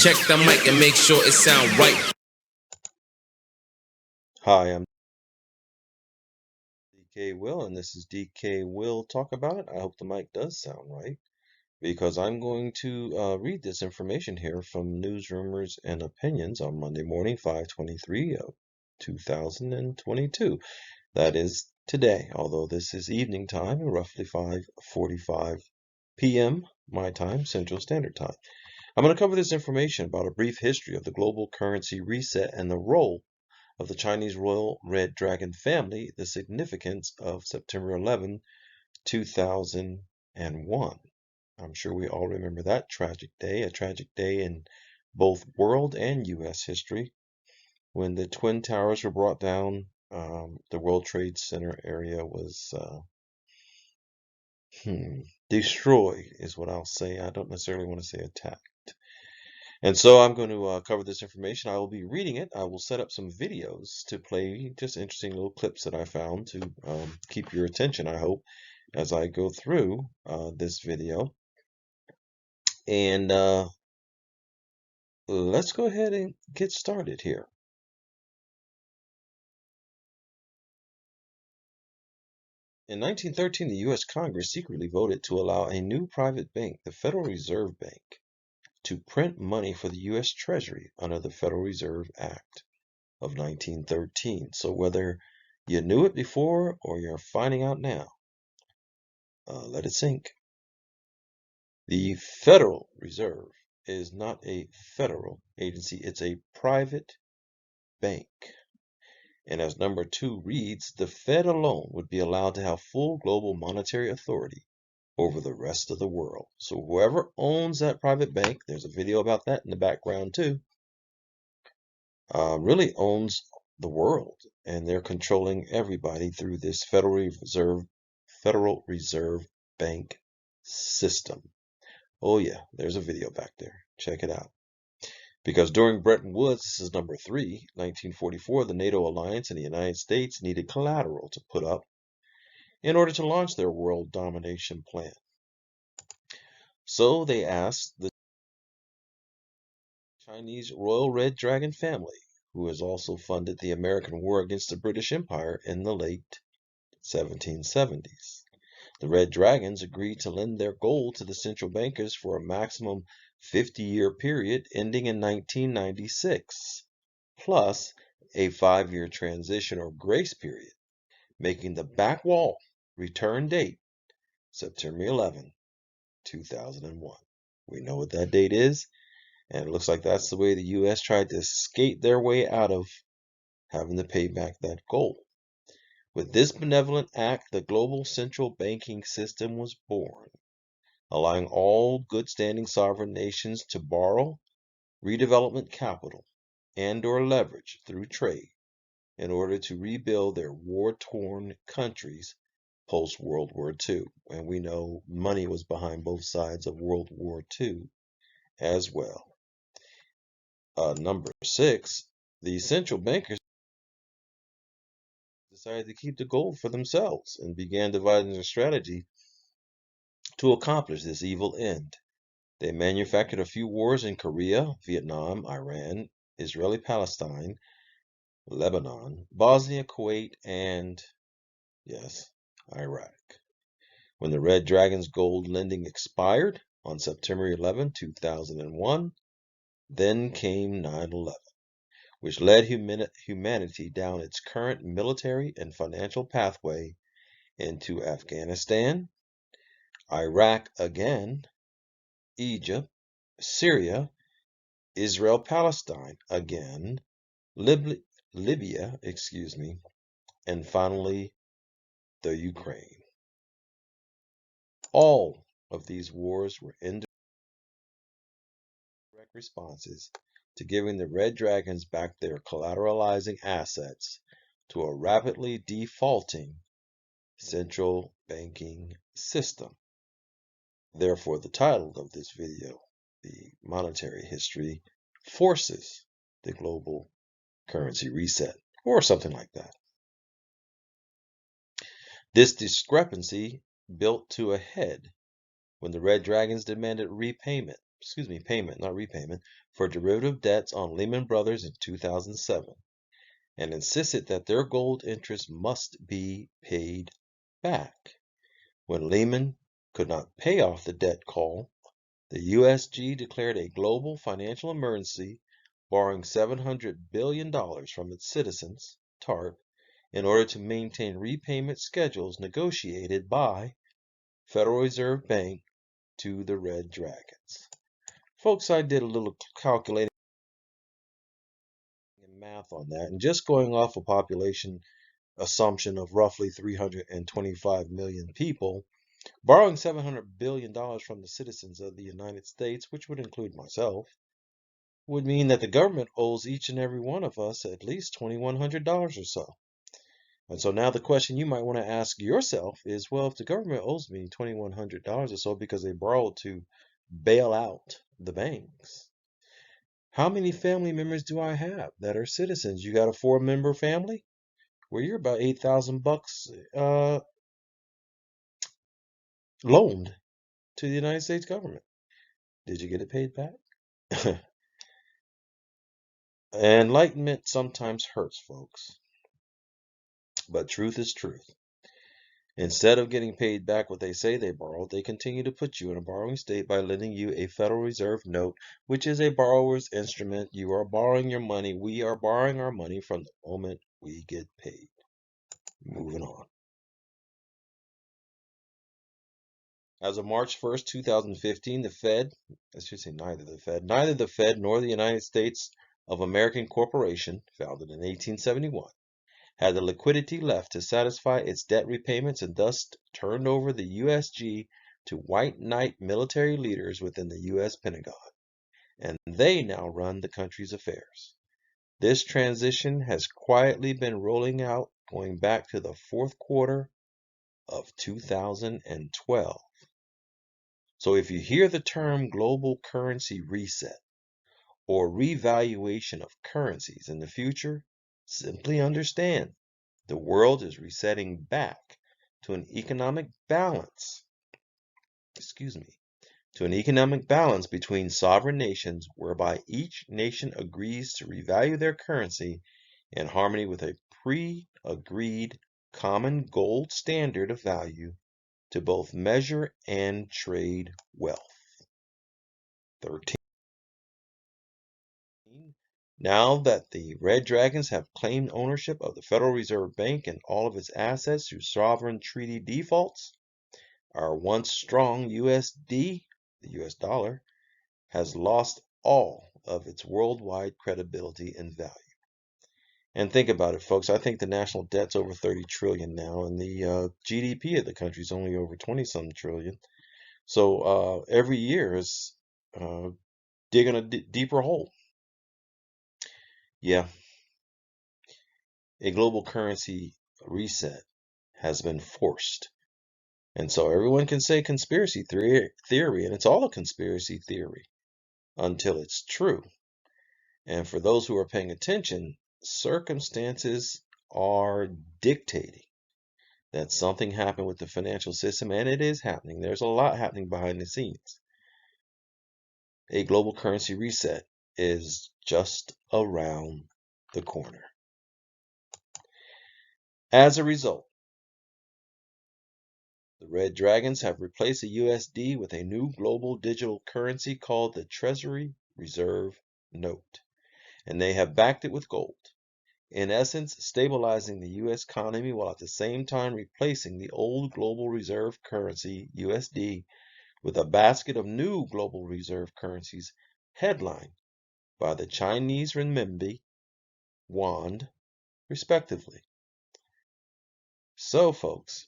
Check the mic and make sure it sound right. Hi, I'm DK Will, and this is DK Will Talk About It. I hope the mic does sound right, because I'm going to read this information here from News, Rumors, and Opinions on Monday morning, 5/23 of 2022. That is today, although this is evening time, roughly 5:45 p.m. my time, Central Standard Time. I'm going to cover this information about a brief history of the global currency reset and the role of the Chinese royal red dragon family, the significance of September 11, 2001. I'm sure we all remember that tragic day, a tragic day in both world and U.S. history, when the Twin Towers were brought down. The World Trade Center area was destroyed, is what I'll say. I don't necessarily want to say attacked. And so I'm going to cover this information. I will be reading it. I will set up some videos to play, just interesting little clips that I found to keep your attention, I hope, as I go through this video. And let's go ahead and get started here. In 1913, the U.S. Congress secretly voted to allow a new private bank, the Federal Reserve Bank, to print money for the U.S. Treasury under the Federal Reserve Act of 1913. So whether you knew it before or you're finding out now, let it sink. The Federal Reserve is not a federal agency, it's a private bank. And as number 2 reads, the Fed alone would be allowed to have full global monetary authority over the rest of the world. So whoever owns that private bank, there's a video about that in the background too, really owns the world, and they're controlling everybody through this Federal Reserve Bank system. Oh yeah, there's a video back there. Check it out. Because during Bretton Woods, this is number 3, 1944, the NATO alliance and the United States needed collateral to put up in order to launch their world domination plan. So they asked the Chinese Royal Red Dragon family, who has also funded the American war against the British Empire in the late 1770s. The Red Dragons agreed to lend their gold to the central bankers for a maximum 50-year period ending in 1996, plus a 5-year transition or grace period, making the back wall return date September 11, 2001. We know what that date is, and it looks like that's the way the U.S. tried to skate their way out of having to pay back that gold. With this benevolent act, the global central banking system was born, allowing all good-standing sovereign nations to borrow redevelopment capital and/or leverage through trade in order to rebuild their war-torn countries post-World War II. And we know money was behind both sides of World War II as well. Number 6, the central bankers decided to keep the gold for themselves and began devising a strategy to accomplish this evil end. They manufactured a few wars in Korea, Vietnam, Iran, Israeli-Palestine, Lebanon, Bosnia, Kuwait, and, yes, Iraq. When the Red Dragon's gold lending expired on September 11, 2001, then came 9/11, which led humanity down its current military and financial pathway into Afghanistan, Iraq again, Egypt, Syria, Israel-Palestine again, Libya, and finally the Ukraine. All of these wars were indirect responses to giving the Red Dragons back their collateralizing assets to a rapidly defaulting central banking system. Therefore, the title of this video, The Monetary History Forces the Global Currency Reset, or something like that. This discrepancy built to a head when the Red Dragons demanded repayment payment, not repayment, for derivative debts on Lehman Brothers in 2007, and insisted that their gold interest must be paid back. When Lehman could not pay off the debt call, the USG declared a global financial emergency, borrowing $700 billion from its citizens, TARP, in order to maintain repayment schedules negotiated by Federal Reserve Bank to the Red Dragons. Folks, I did a little calculating and math on that, and just going off a population assumption of roughly 325 million people, borrowing $700 billion from the citizens of the United States, which would include myself, would mean that the government owes each and every one of us at least $2,100 or so. And so now the question you might want to ask yourself is, well, if the government owes me $2,100 or so because they borrowed to bail out the banks, how many family members do I have that are citizens? You got a 4-member family? Well, you're about $8,000 loaned to the United States government. Did you get it paid back? Enlightenment sometimes hurts, folks. But truth is truth. Instead of getting paid back what they say they borrowed, they continue to put you in a borrowing state by lending you a Federal Reserve note, which is a borrower's instrument. You are borrowing your money. We are borrowing our money from the moment we get paid. Moving on. As of March 1st, 2015, neither the Fed nor the United States of American Corporation, founded in 1871, had the liquidity left to satisfy its debt repayments and thus turned over the USG to white knight military leaders within the U.S. Pentagon, and they now run the country's affairs. This transition has quietly been rolling out going back to the fourth quarter of 2012. So if you hear the term global currency reset or revaluation of currencies in the future, simply understand the world is resetting back to an economic balance. To an economic balance between sovereign nations whereby each nation agrees to revalue their currency in harmony with a pre-agreed common gold standard of value to both measure and trade wealth. 13. Now that the Red Dragons have claimed ownership of the Federal Reserve Bank and all of its assets through sovereign treaty defaults, our once strong USD, the US dollar, has lost all of its worldwide credibility and value. And think about it, folks. I think the national debt's over 30 trillion now, and the GDP of the country is only over 20-some trillion. So every year is digging a deeper hole. Yeah, a global currency reset has been forced. And so everyone can say conspiracy theory, and it's all a conspiracy theory until it's true. And for those who are paying attention, circumstances are dictating that something happened with the financial system, and it is happening. There's a lot happening behind the scenes. A global currency reset is just around the corner. As a result, the Red Dragons have replaced the USD with a new global digital currency called the Treasury Reserve Note, and they have backed it with gold, in essence stabilizing the U.S. economy while at the same time replacing the old global reserve currency, USD, with a basket of new global reserve currencies headlined by the Chinese renminbi, yuan, respectively. So, folks,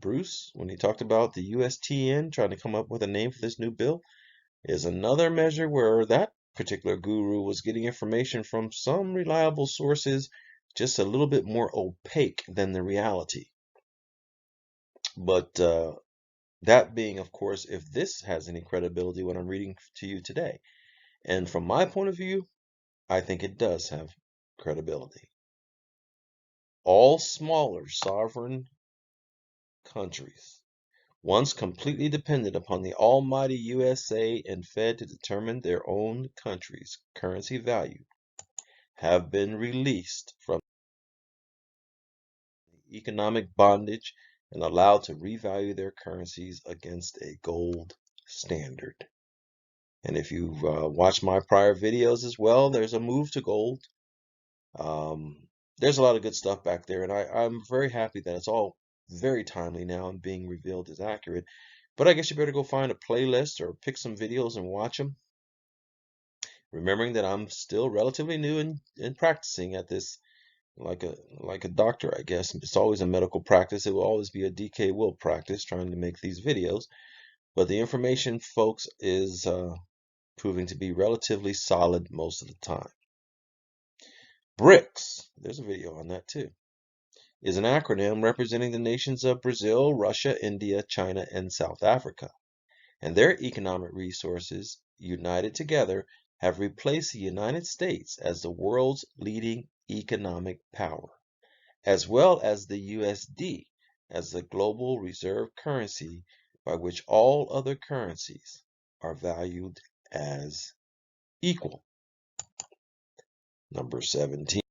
Bruce, when he talked about the USTN trying to come up with a name for this new bill, is another measure where that particular guru was getting information from some reliable sources, just a little bit more opaque than the reality. But that being, of course, if this has any credibility, what I'm reading to you today. And from my point of view, I think it does have credibility. All smaller sovereign countries once completely dependent upon the almighty USA and Fed to determine their own country's currency value, have been released from economic bondage and allowed to revalue their currencies against a gold standard. And if you've watched my prior videos as well, there's a move to gold. There's a lot of good stuff back there, and I'm very happy that it's all very timely now and being revealed as accurate. But I guess you better go find a playlist or pick some videos and watch them. Remembering that I'm still relatively new in practicing at this, like a doctor, I guess. It's always a medical practice. It will always be a DK Will practice trying to make these videos. But the information, folks, is proving to be relatively solid most of the time. BRICS, there's a video on that too, is an acronym representing the nations of Brazil, Russia, India, China, and South Africa. And their economic resources, united together, have replaced the United States as the world's leading economic power, as well as the USD as the global reserve currency by which all other currencies are valued as equal. Number 17.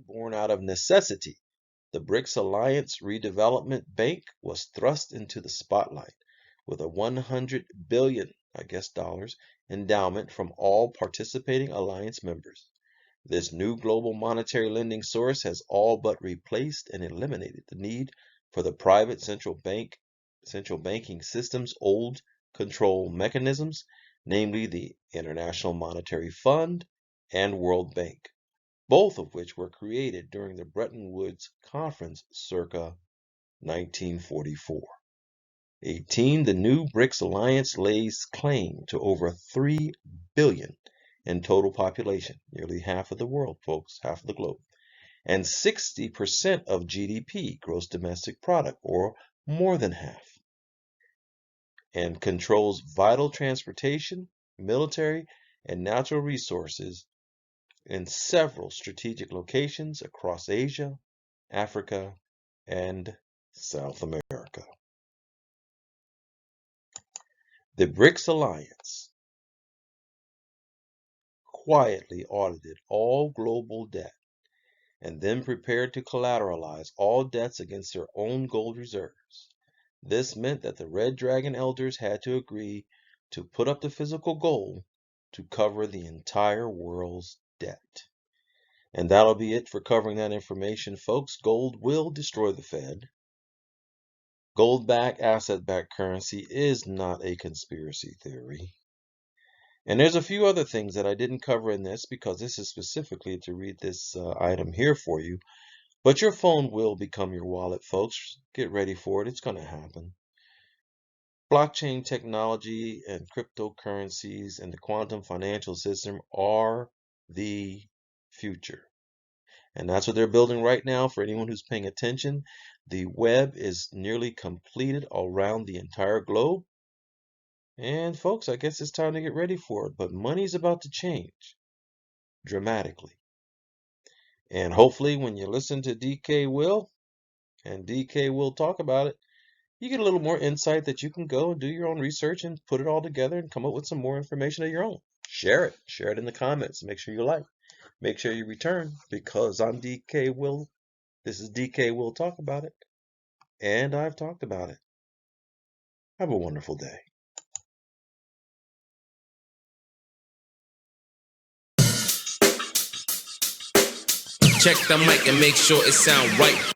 Born out of necessity, the BRICS Alliance Redevelopment Bank was thrust into the spotlight with a $100 billion, dollars, endowment from all participating alliance members. This new global monetary lending source has all but replaced and eliminated the need for the private central banking system's old control mechanisms, namely the International Monetary Fund and World Bank, both of which were created during the Bretton Woods Conference circa 1944. 18. The new BRICS alliance lays claim to over 3 billion in total population, nearly half of the world, folks, half of the globe, and 60% of GDP, gross domestic product, or more than half, and controls vital transportation, military, and natural resources in several strategic locations across Asia, Africa, and South America. The BRICS Alliance quietly audited all global debt and then prepared to collateralize all debts against their own gold reserves. This meant that the Red Dragon elders had to agree to put up the physical gold to cover the entire world's debt. And that'll be it for covering that information, folks. Gold will destroy the Fed. Gold-backed, asset-backed currency is not a conspiracy theory. And there's a few other things that I didn't cover in this because this is specifically to read this item here for you. But your phone will become your wallet, folks. Get ready for it. It's going to happen. Blockchain technology and cryptocurrencies and the quantum financial system are the future. And that's what they're building right now for anyone who's paying attention. The web is nearly completed around the entire globe. And folks, I guess it's time to get ready for it. But money's about to change dramatically. And hopefully when you listen to DK Will and DK Will talk about it, you get a little more insight that you can go and do your own research and put it all together and come up with some more information of your own. Share it. Share it in the comments. Make sure you like. Make sure you return because I'm DK Will. This is DK Will Talk About It. And I've talked about it. Have a wonderful day. Check the mic and make sure it sound right.